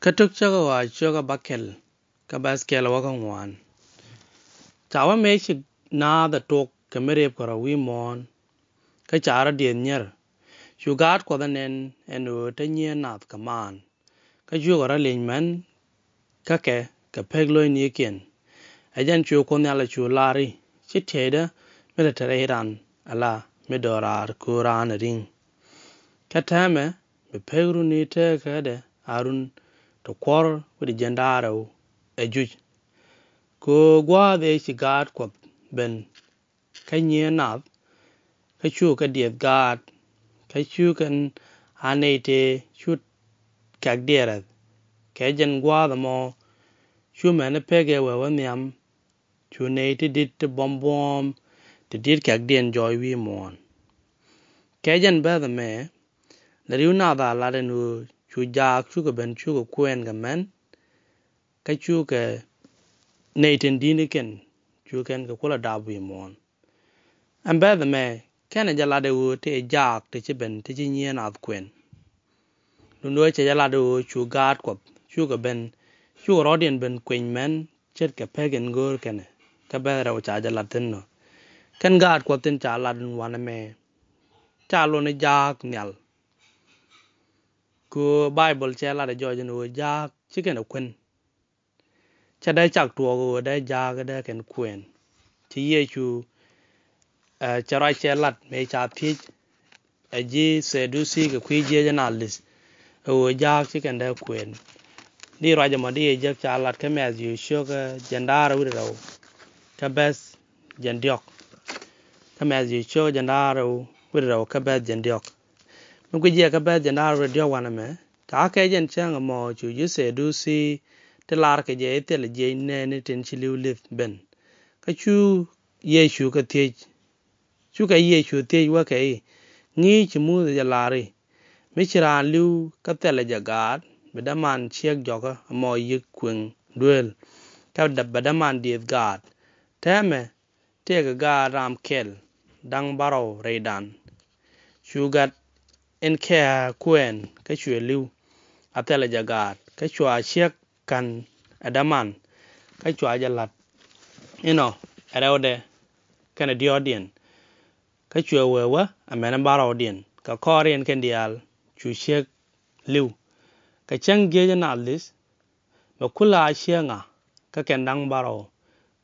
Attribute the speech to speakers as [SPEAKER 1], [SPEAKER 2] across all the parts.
[SPEAKER 1] Tuk Cäkä Ɣɔaa bakel ka baskel waka ngwan. Tawa mechik na the talk kamerep kara wi mon ka chara dien nyer. Shugat kwa nen enu tenye nath kaman. Ka jugara linyman ka ke ka peglo ni ken. Ajan chu konyala chu lari chiteda military hiran ala midorar kuran ring. Katame be pegru ni te kade arun to kwar with the jandaro a judge. Ko gwa de shigat kwa ben kanye nath ka chu ka diet gad ka chu kan hanete shoot kag deret ka jan gwa the mo chu mane pege we wanyam chu ne ti dit te bom te dit kag dien joy wi mon ka jan ba the me la yu na da la den chu jak chu ka ben chu ka kuɛɛn ga men ka chu ka Nathan Diniken chu ken ka kula da wi mon and ba the me kana jala de wo te jak te chi ben te chi nyen af kwen no che jala de wo chu gat ko chu ka ben chu rodien ben kwen men chet ka pegen gor ken ka ba ra cha jala tin no kan gat ko tin cha la dun wana me cha lo ne jak nyal ko Bible che la de jo no jak chi ken kwen cha dai chak tuo go dai ja ga da ken kwen ti ye chu cha ra che lat me cha thi a ji se du si ga kwi je na lis o ja chi ken da kwen di ra ja ma di je cha lat ka me ju sho ga jandar wi ro ka bes jandiok ka me ju sho jandar wi ro ka bes jandiok mun ku je ka bes jandar wi dio wana me ka ke jen chang mo chu ji se du si te lar ke je te le je ne tin chi liu lif ben ka chu ye chu ka te chu ka ye chu te wa ke ni chi mu de lari mi chira liu ka te le jagat be da man chiek joga mo yi kun duel ka da be da man di gad teme te ga ram kel dang baro redan chu gat en ke kuɛɛn ka chu liu a te le jagat ka chu a chiek kan adaman ka chwa jalat araude kana di odien ka chwa wewa amena bara odien ka korien ken dial chu shek liu ka chang ge na lis ba kula shenga ka ken dang baro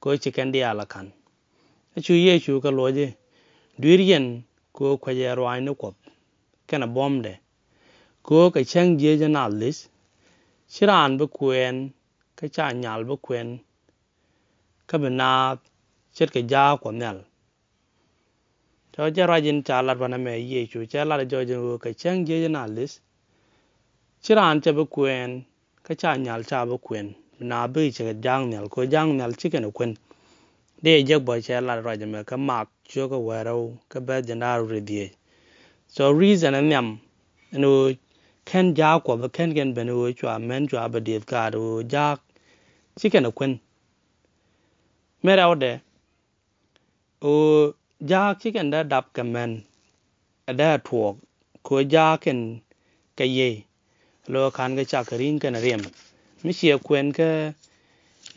[SPEAKER 1] ko chi ken dial kan chu ye chu ka loje duirien ko kwaje rwai no kop kana bomde ko ka chang ge na lis shiran bu kuɛɛn ka cha nyal bu kwen ka bena chet ka ja ko nyal to jara jin cha lat wana me ye chu cha la jo jo ka chang je na lis chiran che bu kwen ka cha nyal cha bu kwen na bu che jang nyal ko jang nyal chi ken kwen de je bo cha la ro je me ka mak chu ka wero ka ba jana ru die so reason and yam no ken ja ko ba ken gen ben wo chwa men chwa ba de ka do ja chicken kwen mera ode o ja chicken da dap kamen ada tuok ko ja ken ka ye lo kan ga cha karin kan rem mi che kwen ka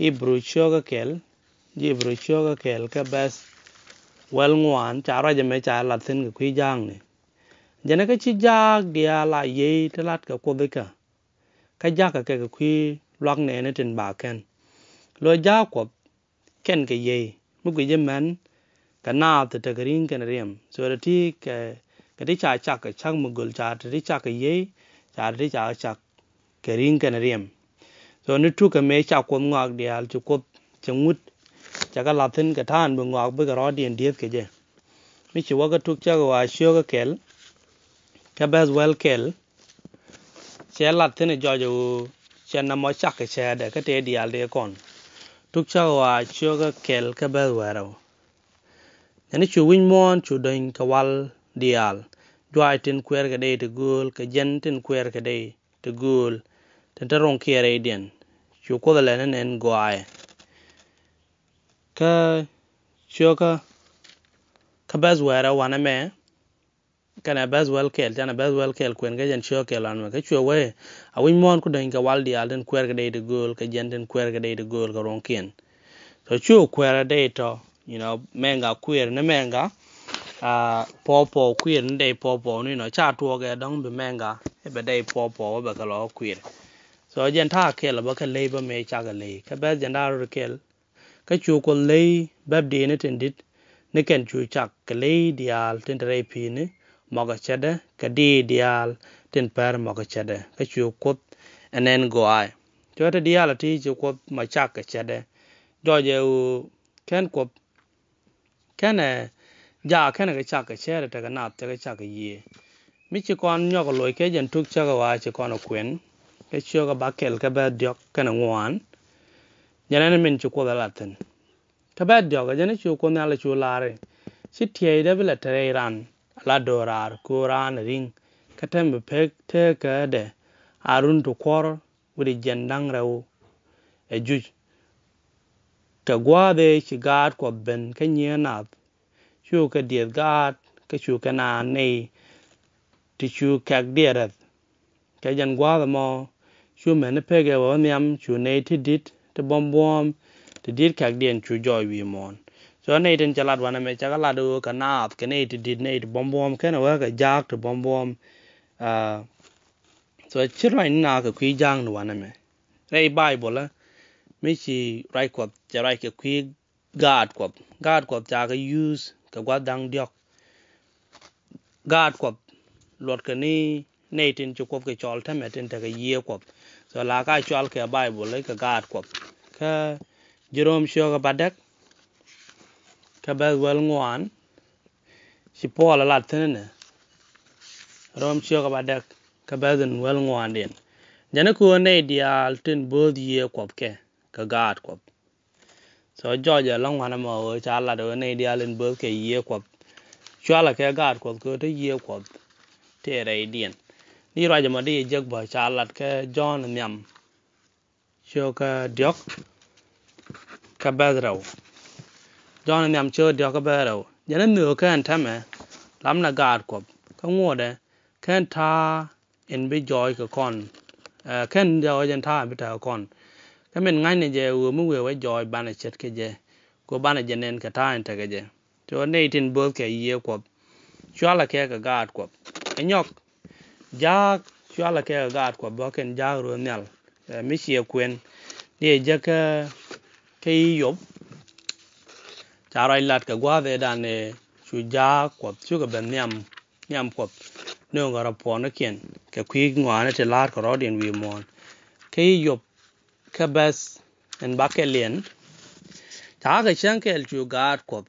[SPEAKER 1] ibru choga kel ka bas wel ngwan cha ra je me cha la tin ga kwi jang ne jana ka chi ja dia la ye talat ka ko be ka ja ka ka kwi lok ne ne tin ba ken lo ja ko ken ke ye mu ge man ka na te te green ken rem so da ti ke di cha ka chang mu gul cha ti cha ke ye cha di cha green ken rem so ni tu ka me cha ko ngak dial chu ko chmut cha ka la tin ka than bu ngak bu ga ro dien diet ke je mi chi wa ka tuk cha wa sho ka kel ka bas well kel che la tin jo jo chen na mo cha ke che de ka te dial de kon Tuk Cäkä Ɣɔaa choga kel ka bel wero yani chu win mon chu doin ka wal dial dwai tin kwer ka de te gul ka jen tin kwer ka de te gul tin tarong kiere dien chu ko le nen gwae ka choga ka bel wero wana me kana bas well kel tana bas well kel kwen ga jan sure kel an ka chwe we a win mon ku den ka waldi al den kwer ga de gol ka jan den kwer ga de gol ka ronkin so chu kwer de to menga kwer ne menga popo kwer ne popo ni no cha tuo ga dong be menga e be de popo be ka lo kwer so jan ta kel ba ka le ba me cha ga le ka bas jan da ro kel ka chu ko le bab de ne tendit ne ken chu chak ka le dial ten re pi ni moga chede ka di dial ten per moga chede ka chu kot enen go ai to te dial ti chu kot ma chak ka chede do je u ken kot ken ja ken ka chak ka chede te ka na te ka chak ye mi chi kon nyo ko loy ke jen tuk cha ga wa chi kon kwen ke chu ga bakel ka ba diok ken ngwan jana min chu ko la ten ka ba diok jana chu ko na la chu la re si tie de bla tre ran la dorar kuran ring katem pek te ka de arun to kor wuri jendang raw e juj ka gwade ci gad ko ben ka nyena chu ka diet gad ka chu ka na nei ti chu ka diet ka jan gwade mo chu men pege wo nyam chu nei ti dit te bom ti dit ka dien chu joy wi mon so nei den chalat wana me chakala do kana at kene ti did nei bom kana wa ka jak to bom so chirwa na ka kwi jang no wana me rei bible la mi chi rai ko ja rai ke kwi god ko ja ka use ka gwa dang diok god ko lot ka ni nei tin chu ko ke chol ta me tin ta ka ye ko so la ka chol ke bible la ka god ko ka Jerome sho ka badak ka bel wel ngwan si pola lat tene rom sho ka badak ka bel wel ngwan den jana ko ne dial tin bod ye kop ke ka gat kop so joja long wana mo cha la do ne dial in bod ke ye kop chala ke gat kop ko te ye kop te re dien ni ra jama de jeg ba cha lat ke John nyam sho ka diok ka bel raw John nyam cho diok ka bel raw jana no kan tame lam na gat kop ka ngode kan ta in bi joy ka kon kan joy jan ta bi ta kon ka men ngai ne je wo mu we joy bana chet ke je ko bana jenen ka ta en ta ke je to ne tin bo ke ye kop chala ke ka gat kop enyok ja chala ke ka gat kop bo ken ja ro nyal mi sie kwen ne je ka ke yob cha rai lat ka gwa ve dan ne chu ja kop chu ka ben nyam kop no ngara po na ken ka kwi ngwa te lat ko rodin wi mon ke yob ka bas en bakelien ta ga chen ke chu gat kop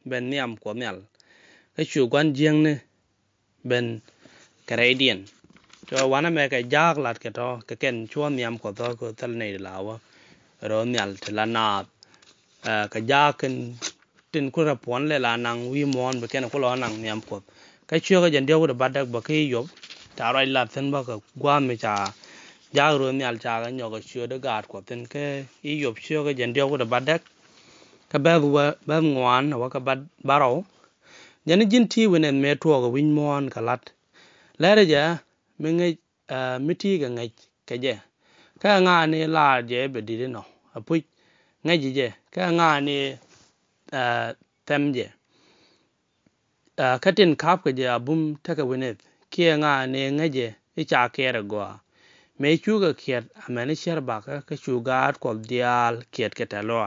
[SPEAKER 1] ben nyam ko nyal ka chu gwan jeng ne ben Canadian to wana me ka jag lat ke to ka ken chuan nyam ko to ko tal nei lawa ro nyal te la na ka ja ken tin ku ra pon le la nang wi mon be ken ko lo nang nyam ko ka chu ga jan dio da badak ba ke yob ta rai lat sen ba ka gwa me cha ja ro nyal cha ga nyo ga chu da gat ko ten ke I yob chu ga jan dio da badak ka ba ngwan wa ka baro jan jin ti wenen me to ga win mon ka lat la re ja me ngai miti ga ngai ka je ka nga ni la je be di no apu ngai je ka nga ni tem je ka tin kap ka je bum ta ka wenet kia nga ni ngai je I cha ke ra go me chu ga kiet amene sher ba ka chu ga ko dial kiet ke ta lo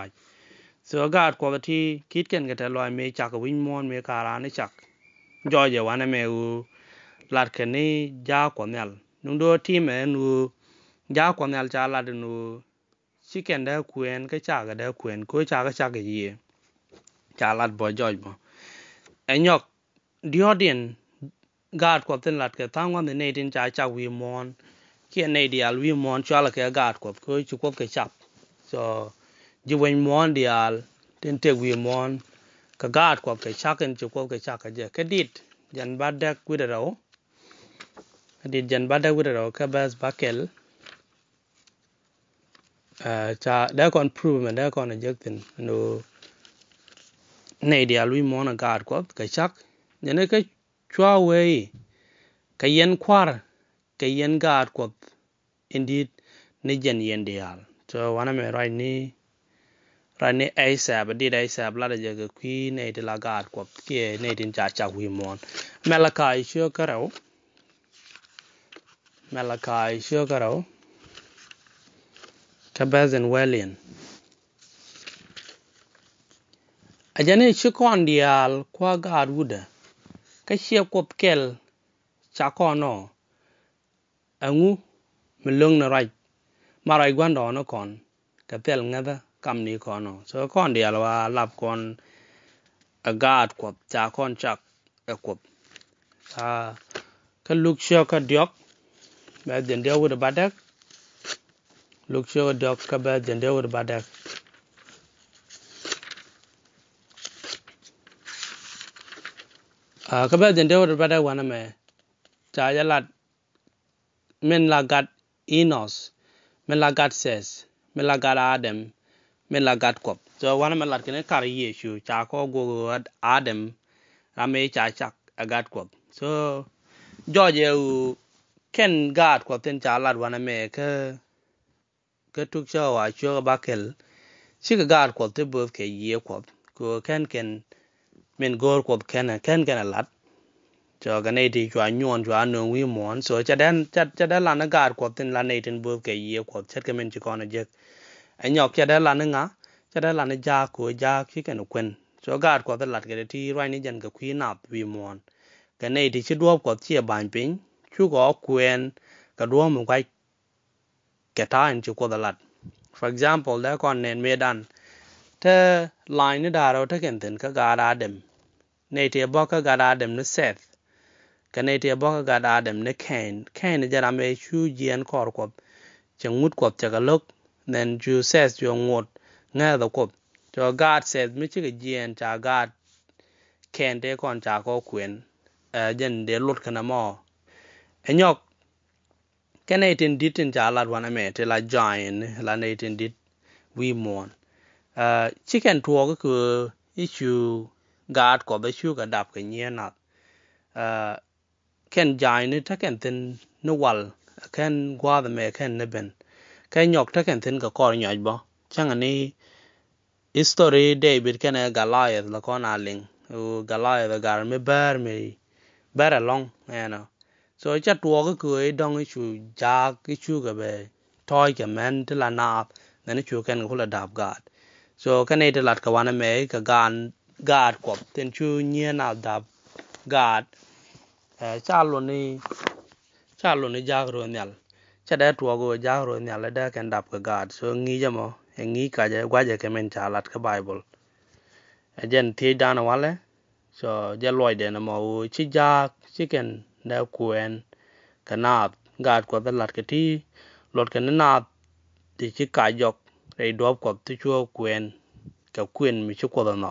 [SPEAKER 1] so ga ko ti kit ken ke ta lo me cha ka win mon me ka ra ni chak jo je wana me u lat ke ni ja ko nyal nung do ti me nu ja ko nyal cha la nu chicken da kuɛɛn ka cha ga da kuɛɛn ko cha ga ye cha lat bo joj bo enyok diodien gad ko tin lat ke tangwan ne tin cha wi mon ki ne dial wi mon cha la ke gad ko chu ko ke chap so ji wen mon dial tin te wi mon ka gad ko ke chaken chu ko ke chak je ke dit jan badak wi da ro dit jan badak wi da ro ka bas bakel cha da kon prove da kon ejectin no ne dial wi mon gad ko ke chak ne ke chua we kayen kwar kayen God kwap indeed ni jen yen dial so wana me right ni ASAP did ASAP la de ga qui ne de la God kwap ki ne din cha wi mon Malachi sure karau kabazen welian ajane chikon dial kwa God wuda ka chia kwap kel cha kono angu milung na right marai gwando no kon ka tel ngada kam ni kono so kon dial wa lap kon a God kwap cha kon chak a kwap ka look sure ka diok ba den dia wuda badak look sure diok ka ba den dia wuda badak ka ba den dia wuda badak wana me cha ya lat men la God Enos men la God says men la God Adam men la God kwap so wana me lat kene kar Yeshu cha ko go Adam rame cha chak a God kwap so George ken God kwap ten cha lat wana me ka tuk cha wa cho bakel chi ka God kwap te both ke ye kwap ko ken men gor kwap ken a lat cho ga nei ti chwa nyon chwa no wi mon so cha dan la na God kwap ten la nei ten both ke ye kwap chat ke men chi kon je a nyok cha dan la na nga cha dan la na ja ko ja chi ken kwen so God kwap te lat ke ti right ni jan ka kwi nap wi mon ga nei ti chi duop kwap chi ban pin chu go kuɛɛn ka duo mo kwai ke ta en chi ko da lat for example da kon nen medan te line ni daro te ken ten ka God Adam nei ti bo ka God Adam ne Seth ka nei ti bo ka God Adam ne Cain jara me chu jien kor kwap changut kwap cha ga lok then ju Seth ju ngot nga da kwap so God says mi chi ga jien cha God Cain te kon cha ko kuɛɛn jen de lot kana mo enyok kenai tin ditin cha lat wana me te la giant la nei tin dit wi mon chicken tuo ko issue God ko be shu ga dap ke nyenat ken giant ta ken tin no wal ken gwa the me ken ne ben ken nyok ta ken tin ka kor nyoj bo changa ni history David ken Goliath la kon aling Goliath gar me ber along so cha tuo ko dong chu ja ki chu ga be toy ke men te la nap ne chu ken ko la dap God so ka nei te lat ka wana me ka God kwap ten chu nye na dap God cha lo ni ja ro nyal cha da tuo go ja ro nyal da ken dap ka God so ngi jamo ngi ka ja gwa ja ke men cha lat ka Bible jen ti dan wale so ja loy de na mo chi ja chicken da kuɛɛn ka nap God kwap da lat ka ti lot ka nap ti chi ka jok rei dop kwap ti chu kuɛɛn ka kwen mi chu ko da no